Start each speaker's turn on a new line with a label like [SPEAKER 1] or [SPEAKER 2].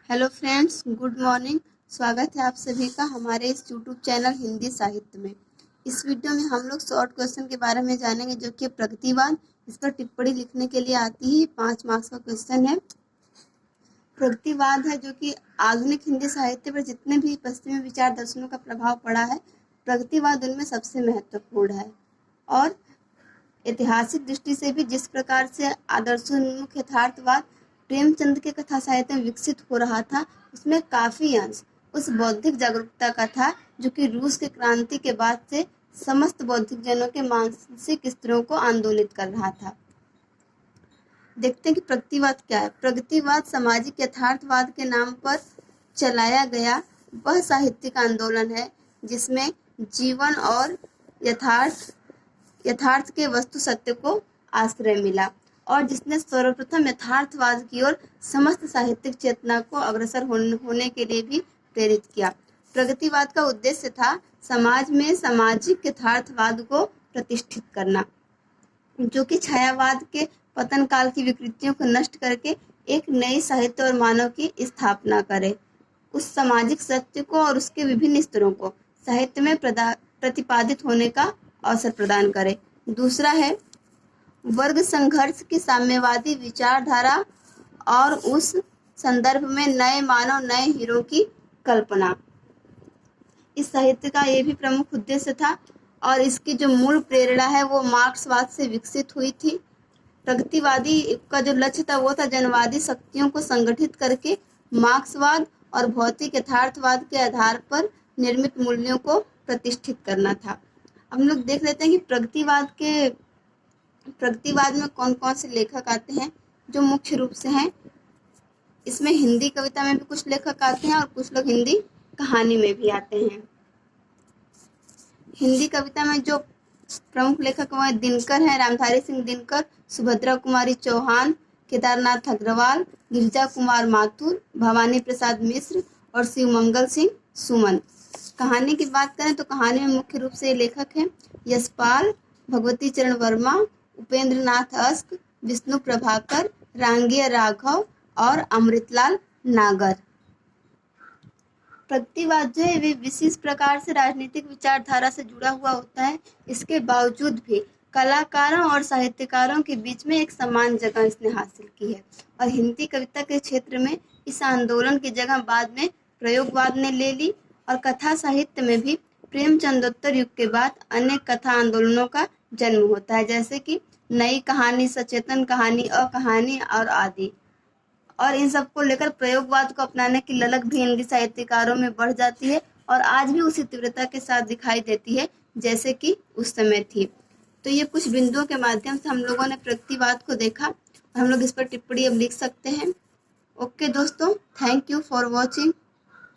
[SPEAKER 1] Hello friends, good morning. स्वागत है आप सभी का हमारे इस यूट्यूब चैनल हिंदी साहित्य में। इस वीडियो में हम लोग शॉर्ट क्वेश्चन के बारे में जानेंगे जो कि प्रगतिवाद। इस पर टिप्पणी लिखने के लिए आती है। 5 मार्क्स का क्वेश्चन है। प्रगतिवाद है जो कि आधुनिक हिंदी साहित्य पर जितने भी पश्चिमी विचार दर्शनों का प्रभाव पड़ा है, प्रगतिवाद उनमें सबसे महत्वपूर्ण है। और ऐतिहासिक दृष्टि से भी जिस प्रकार से आदर्शोन्मुख यथार्थवाद प्रेमचंद के कथा साहित्य में विकसित हो रहा था, उसमें काफी अंश उस बौद्धिक जागरूकता का था जो कि रूस के क्रांति के बाद से समस्त बौद्धिक जनों के मानसिक स्तरों को आंदोलित कर रहा था। देखते हैं कि प्रगतिवाद क्या है। प्रगतिवाद सामाजिक यथार्थवाद के नाम पर चलाया गया वह साहित्यिक आंदोलन है जिसमें जीवन और यथार्थ के वस्तु सत्य को आश्रय मिला और जिसने सर्वप्रथम यथार्थवाद की ओर समस्त साहित्यिक चेतना को अग्रसर होने के लिए भी प्रेरित किया। प्रगतिवाद का उद्देश्य था समाज में सामाजिक यथार्थवाद को प्रतिष्ठित करना, जो कि छायावाद के पतन काल की विकृतियों को नष्ट करके एक नई साहित्य और मानव की स्थापना करे, उस सामाजिक सत्य को और उसके विभिन्न स्तरों को साहित्य में प्रतिपादित होने का अवसर प्रदान करे। दूसरा है वर्ग संघर्ष की साम्यवादी विचारधारा और उस संदर्भ में नए मानव नए हीरो की कल्पना। इस साहित्य का ये भी प्रमुख उद्देश्य था और इसकी जो मूल प्रेरणा है वो मार्क्सवाद से विकसित हुई थी। प्रगतिवादी का जो लक्ष्य था वो था जनवादी शक्तियों को संगठित करके मार्क्सवाद और भौतिक यथार्थवाद के आधार पर निर्मित मूल्यों को प्रतिष्ठित करना था। हम लोग देख लेते हैं कि प्रगतिवाद में कौन कौन से लेखक आते हैं जो मुख्य रूप से हैं। इसमें हिंदी कविता में भी कुछ लेखक आते हैं और कुछ लोग हिंदी कहानी में भी आते हैं। हिंदी कविता में जो प्रमुख लेखक वह दिनकर हैं, रामधारी सिंह दिनकर, सुभद्रा कुमारी चौहान, केदारनाथ अग्रवाल, गिरिजा कुमार माथुर, भवानी प्रसाद मिश्र और शिवमंगल सिंह सुमन। कहानी की बात करें तो कहानी में मुख्य रूप से लेखक हैं यशपाल, भगवती चरण वर्मा, उपेंद्र नाथ अस्क, विष्णु प्रभाकर, रांगिया राघव और अमृतलाल नागर। प्रगतिवाद जो है वे विशेष प्रकार से राजनीतिक विचारधारा से जुड़ा हुआ होता है। इसके बावजूद भी कलाकारों और साहित्यकारों के बीच में एक समान जगह इसने हासिल की है और हिंदी कविता के क्षेत्र में इस आंदोलन की जगह बाद में प्रयोगवाद ने ले ली और कथा साहित्य में भी प्रेमचंदोत्तर युग के बाद अनेक कथा आंदोलनों का जन्म होता है, जैसे कि नई कहानी, सचेतन कहानी, अकहानी और आदि। और इन सब को लेकर प्रयोगवाद को अपनाने की ललक भी हिंदी साहित्यकारों में बढ़ जाती है और आज भी उसी तीव्रता के साथ दिखाई देती है जैसे कि उस समय थी। तो ये कुछ बिंदुओं के माध्यम से हम लोगों ने प्रगतिवाद को देखा और हम लोग इस पर टिप्पणी अब लिख सकते हैं। ओके दोस्तों, थैंक यू फॉर वॉचिंग।